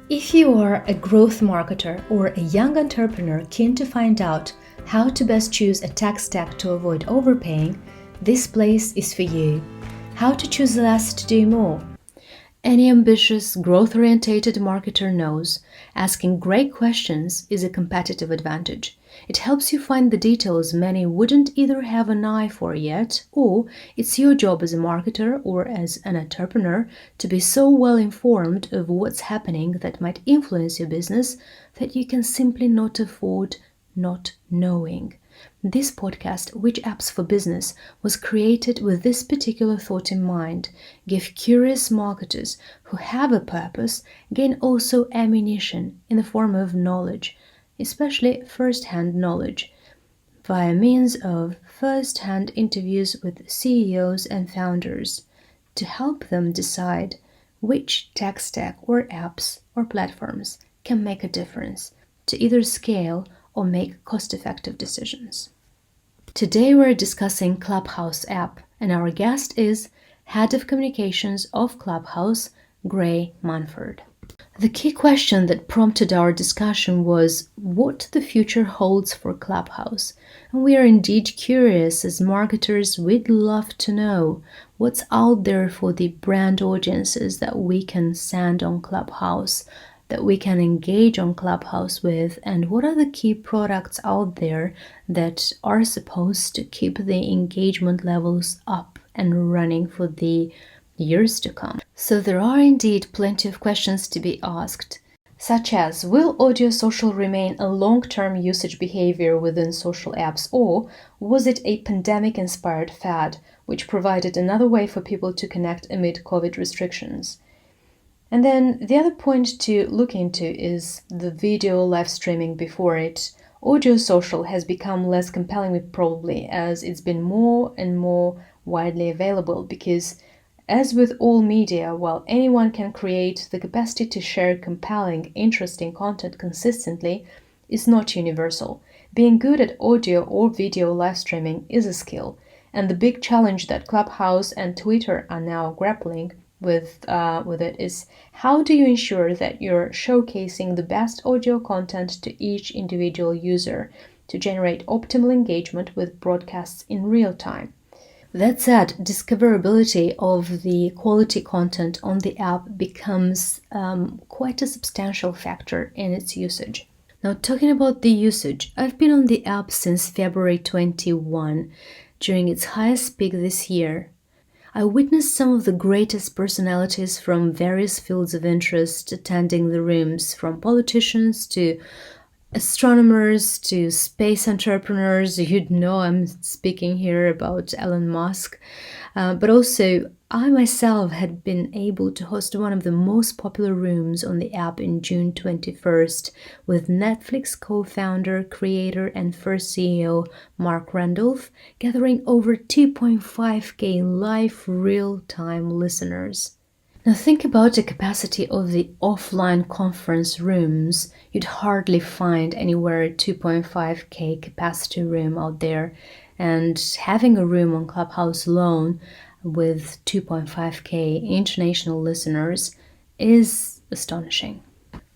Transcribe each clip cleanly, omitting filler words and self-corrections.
If you are a growth marketer or a young entrepreneur keen to find out how to best choose a tech stack to avoid overpaying, this place is for you. How to choose less to do more. Any ambitious, growth-oriented marketer knows asking great questions is a competitive advantage. It helps you find the details many wouldn't either have an eye for yet, or it's your job as a marketer or as an entrepreneur to be so well informed of what's happening that might influence your business that you can simply not afford not knowing. This podcast, Which Apps for Business, was created with this particular thought in mind. Give curious marketers who have a purpose gain also ammunition in the form of knowledge, especially first-hand knowledge, via means of first-hand interviews with CEOs and founders to help them decide which tech stack or apps or platforms can make a difference to either scale or make cost-effective decisions. Today we're discussing Clubhouse app, and our guest is Head of Communications of Clubhouse, Grey Munford. The key question that prompted our discussion was what the future holds for Clubhouse, and we are indeed curious. As marketers, we'd love to know what's out there for the brand audiences that we can send on Clubhouse, that we can engage on Clubhouse with, and what are the key products out there that are supposed to keep the engagement levels up and running for the years to come. So there are indeed plenty of questions to be asked, such as, will audio social remain a long-term usage behavior within social apps, or was it a pandemic-inspired fad which provided another way for people to connect amid COVID restrictions? And then the other point to look into is the video live streaming before it. Audio social has become less compelling probably as it's been more and more widely available, because as with all media, while anyone can create, the capacity to share compelling, interesting content consistently is not universal. Being good at audio or video live streaming is a skill, and the big challenge that Clubhouse and Twitter are now grappling with it is, how do you ensure that you're showcasing the best audio content to each individual user to generate optimal engagement with broadcasts in real time? That said, discoverability of the quality content on the app becomes quite a substantial factor in its usage. Now, talking about the usage, I've been on the app since February 21, during its highest peak this year. I witnessed some of the greatest personalities from various fields of interest attending the rooms, from politicians to astronomers to space entrepreneurs. You'd know I'm speaking here about Elon Musk, but also I myself had been able to host one of the most popular rooms on the app in June 21st with Netflix co-founder, creator, and first CEO 𝗵𝗵𝗱𝗆, gathering over 2.5K live real-time listeners. Now think about the capacity of the offline conference rooms. You'd hardly find anywhere a 2.5K capacity room out there, and having a room on Clubhouse alone with 2.5K international listeners is astonishing.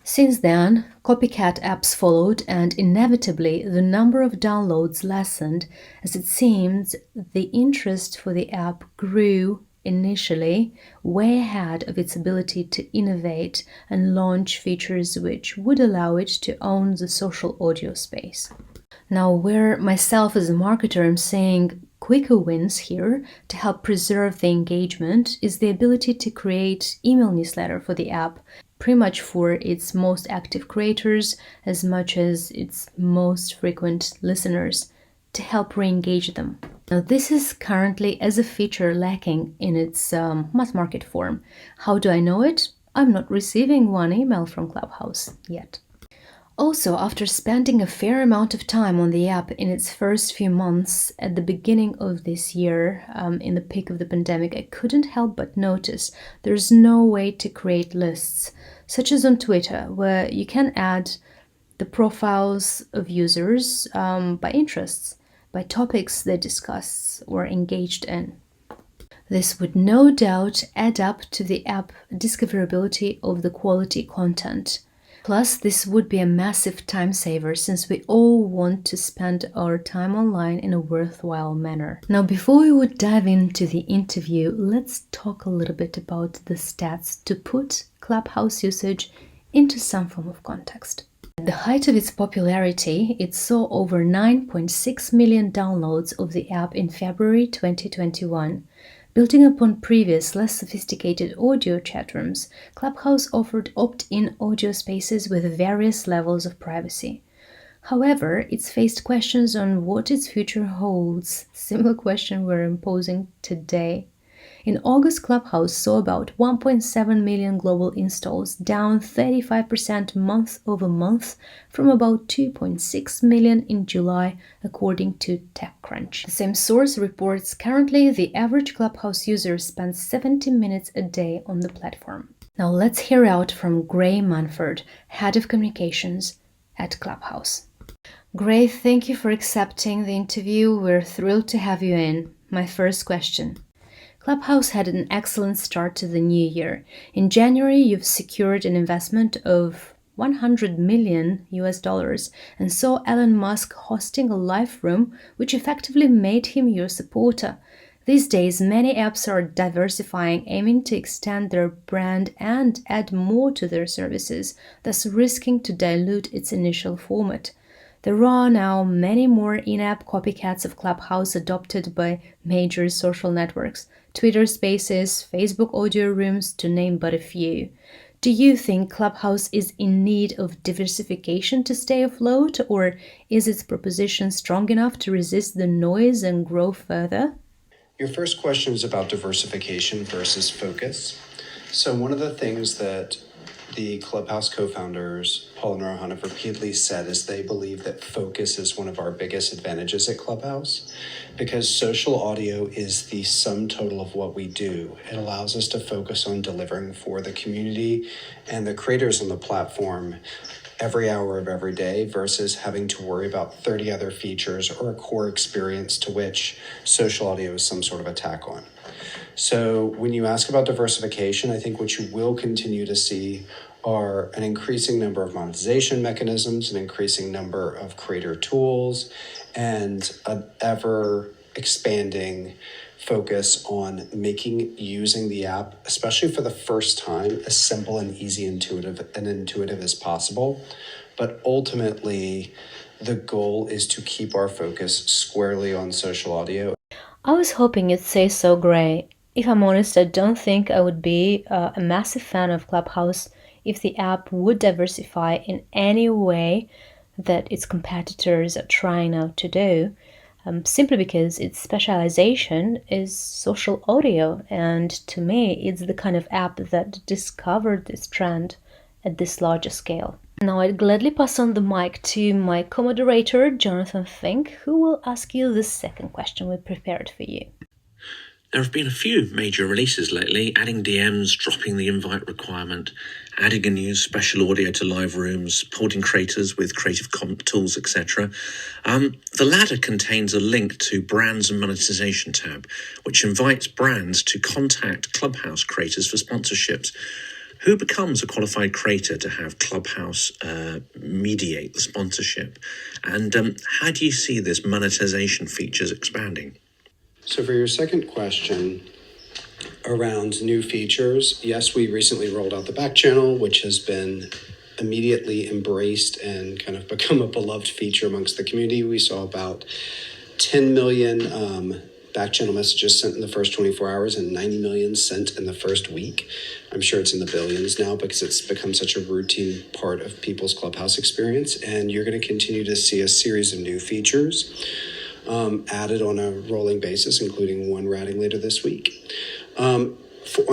Since then, copycat apps followed, and inevitably the number of downloads lessened as it seems the interest for the app grew initially way ahead of its ability to innovate and launch features which would allow it to own the social audio space. Now, where myself as a marketer am seeing quicker wins here to help preserve the engagement is the ability to create email newsletter for the app, pretty much for its most active creators as much as its most frequent listeners, to help re-engage them. Now, this is currently as a feature lacking in its mass market form. How do I know it? I'm not receiving one email from Clubhouse yet. Also, after spending a fair amount of time on the app in its first few months at the beginning of this year, in the peak of the pandemic, I couldn't help but notice there's no way to create lists, such as on Twitter, where you can add the profiles of users by interests, by topics they discuss or engaged in. This would no doubt add up to the app discoverability of the quality content. Plus, this would be a massive time saver since we all want to spend our time online in a worthwhile manner. Now, before we would dive into the interview, let's talk a little bit about the stats to put Clubhouse usage into some form of context. At the height of its popularity, it saw over 9.6 million downloads of the app in February 2021. Building upon previous, less sophisticated audio chat rooms, Clubhouse offered opt-in audio spaces with various levels of privacy. However, it's faced questions on what its future holds, similar question we're imposing today. In August, Clubhouse saw about 1.7 million global installs, down 35% month-over-month from about 2.6 million in July, according to TechCrunch. The same source reports currently the average Clubhouse user spends 70 minutes a day on the platform. Now let's hear out from Grey Munford, Head of Communications at Clubhouse. Grey, thank you for accepting the interview. We're thrilled to have you in. My first question. Clubhouse had an excellent start to the new year. In January, you've secured an investment of $100 million and saw Elon Musk hosting a live room, which effectively made him your supporter. These days, many apps are diversifying, aiming to extend their brand and add more to their services, thus risking to dilute its initial format. There are now many more in-app copycats of Clubhouse adopted by major social networks, Twitter Spaces, Facebook audio rooms, to name but a few. Do you think Clubhouse is in need of diversification to stay afloat, or is its proposition strong enough to resist the noise and grow further? Your first question is about diversification versus focus. So one of the things that the Clubhouse co-founders, Paul and Rohanna repeatedly said is they believe that focus is one of our biggest advantages at Clubhouse because social audio is the sum total of what we do. It allows us to focus on delivering for the community and the creators on the platform every hour of every day versus having to worry about 30 other features or a core experience to which social audio is some sort of attack on. So when you ask about diversification, I think what you will continue to see are an increasing number of monetization mechanisms, an increasing number of creator tools, and an ever-expanding focus on making using the app, especially for the first time, as simple and easy intuitive as possible. But ultimately, the goal is to keep our focus squarely on social audio. I was hoping you'd say so, Grey. If I'm honest, I don't think I would be a massive fan of Clubhouse if the app would diversify in any way that its competitors are trying now to do, simply because its specialization is social audio, and to me, it's the kind of app that discovered this trend at this larger scale. Now I'd gladly pass on the mic to my co-moderator, Jonathan Fink, who will ask you the second question we prepared for you. There have been a few major releases lately, adding DMs, dropping the invite requirement, adding a new special audio to live rooms, supporting creators with creative tools, etc. The latter contains a link to Brands and Monetization tab, which invites brands to contact Clubhouse creators for sponsorships. Who becomes a qualified creator to have Clubhouse mediate the sponsorship? And how do you see this monetization features expanding? So for your second question around new features, yes, we recently rolled out the back channel, which has been immediately embraced and kind of become a beloved feature amongst the community. We saw about 10 million back channel messages sent in the first 24 hours and 90 million sent in the first week. I'm sure it's in the billions now because it's become such a routine part of people's Clubhouse experience. And you're going to continue to see a series of new features added on a rolling basis, including one we're adding later this week. On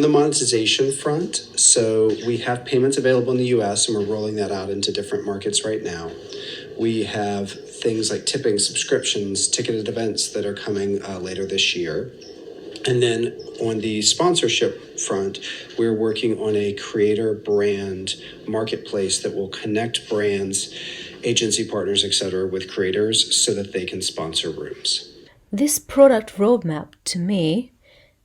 the monetization front, so we have payments available in the US and we're rolling that out into different markets right now. We have things like tipping, subscriptions, ticketed events that are coming later this year. And then on the sponsorship front, we're working on a creator brand marketplace that will connect brands, agency partners, etc., with creators so that they can sponsor rooms. This product roadmap, to me,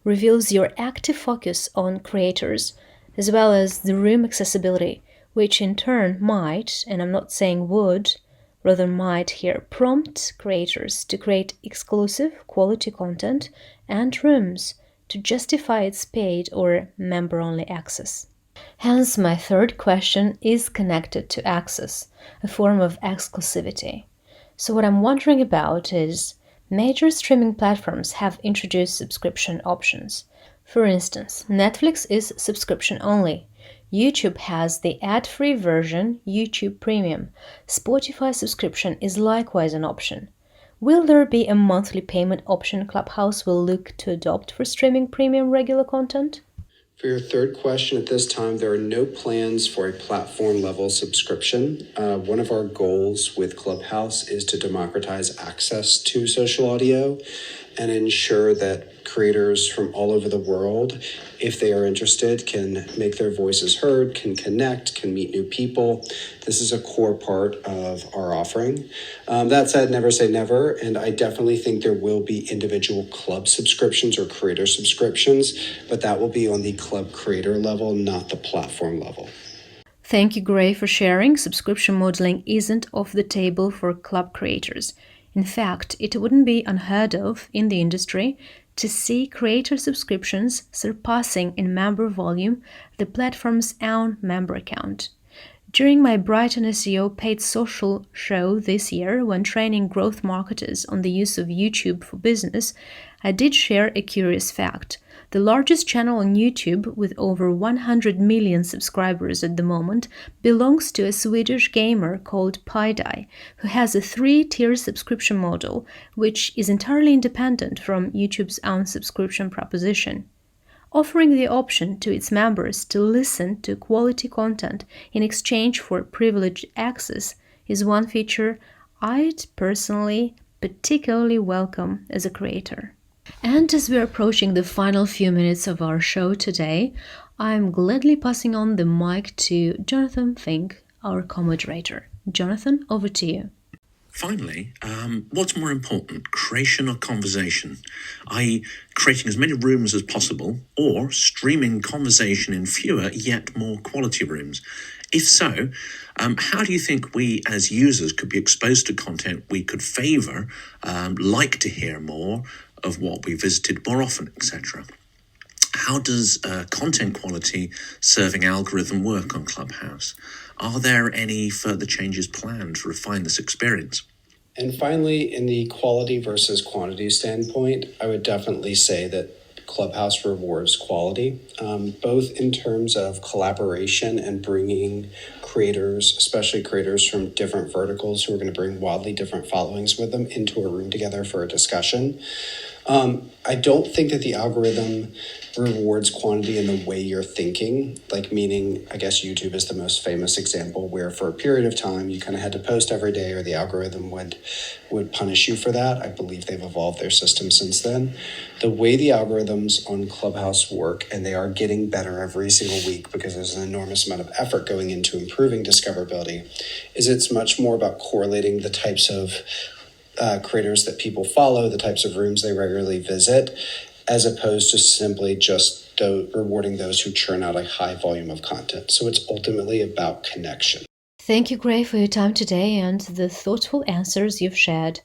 reveals your active focus on creators, as well as the room accessibility, which in turn might, and I'm not saying would, rather might here, prompt creators to create exclusive quality content and rooms to justify its paid or member-only access. Hence, my third question is connected to access, a form of exclusivity. So what I'm wondering about is, major streaming platforms have introduced subscription options. For instance, Netflix is subscription only. YouTube has the ad-free version, YouTube Premium. Spotify subscription is likewise an option. Will there be a monthly payment option Clubhouse will look to adopt for streaming premium regular content? For your third question, at this time, there are no plans for a platform-level subscription. One of our goals with Clubhouse is to democratize access to social audio and ensure that creators from all over the world, if they are interested, can make their voices heard, can connect, can meet new people. This is a core part of our offering. That said, never say never, and I definitely think there will be individual club subscriptions or creator subscriptions, but that will be on the club creator level, not the platform level. Thank you, Grey, for sharing. Subscription modeling isn't off the table for club creators. In fact, it wouldn't be unheard of in the industry to see creator subscriptions surpassing in member volume the platform's own member count. During my Brighton SEO paid social show this year, when training growth marketers on the use of YouTube for business, I did share a curious fact. The largest channel on YouTube, with over 100 million subscribers at the moment, belongs to a Swedish gamer called 𝗿𝗏𝗏, who has a 3-tier subscription model, which is entirely independent from YouTube's own subscription proposition. Offering the option to its members to listen to quality content in exchange for privileged access is one feature I'd personally particularly welcome as a creator. And as we're approaching the final few minutes of our show today, I'm gladly passing on the mic to 𝗂𝗏𝗂𝗃, our co-moderator. Jonathan, over to you. Finally, what's more important, creation or conversation? I.e., creating as many rooms as possible, or streaming conversation in fewer yet more quality rooms? If so, how do you think we as users could be exposed to content we could favour, like to hear more of what we visited more often, etc.? How does content quality serving algorithm work on Clubhouse? Are there any further changes planned to refine this experience? And finally, in the quality versus quantity standpoint, I would definitely say that Clubhouse rewards quality, both in terms of collaboration and bringing creators, especially creators from different verticals who are going to bring wildly different followings with them, into a room together for a discussion. I don't think that the algorithm rewards quantity in the way you're thinking, like meaning, I guess YouTube is the most famous example, where for a period of time you kind of had to post every day or the algorithm would punish you for that. I believe they've evolved their system since then. The way the algorithms on Clubhouse work, and they are getting better every single week because there's an enormous amount of effort going into improving discoverability, is it's much more about correlating the types of creators that people follow, the types of rooms they regularly visit, as opposed to simply just rewarding those who churn out a high volume of content. So it's ultimately about connection. Thank you, Grey, for your time today and the thoughtful answers you've shared.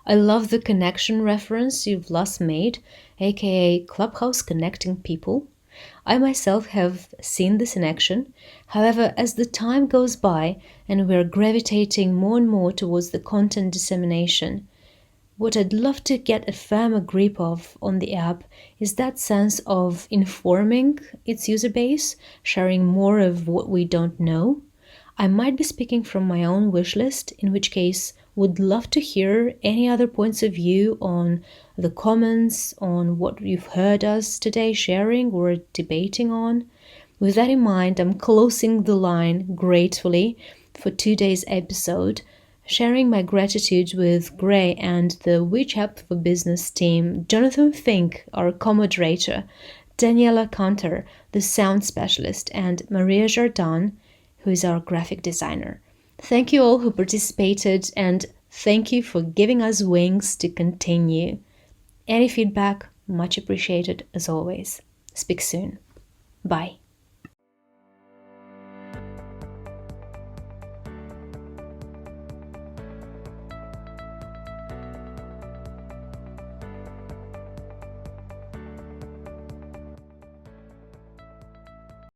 I love the connection reference you've last made, aka Clubhouse connecting people. I myself have seen this in action. However, as the time goes by and we're gravitating more and more towards the content dissemination, what I'd love to get a firmer grip of on the app is that sense of informing its user base, sharing more of what we don't know. I might be speaking from my own wish list, in which case would love to hear any other points of view on the comments, on what you've heard us today sharing or debating on. With that in mind, I'm closing the line gratefully for today's episode, sharing my gratitude with Grey and the 𝗏𝗏𝗏𝗏 team, 𝗂𝗏𝗂𝗃, our co-moderator, Daniela Cantor, the sound specialist, and Maria Jardin, who is our graphic designer. Thank you all who participated, and thank you for giving us wings to continue. Any feedback, Much appreciated as always. Speak soon. Bye.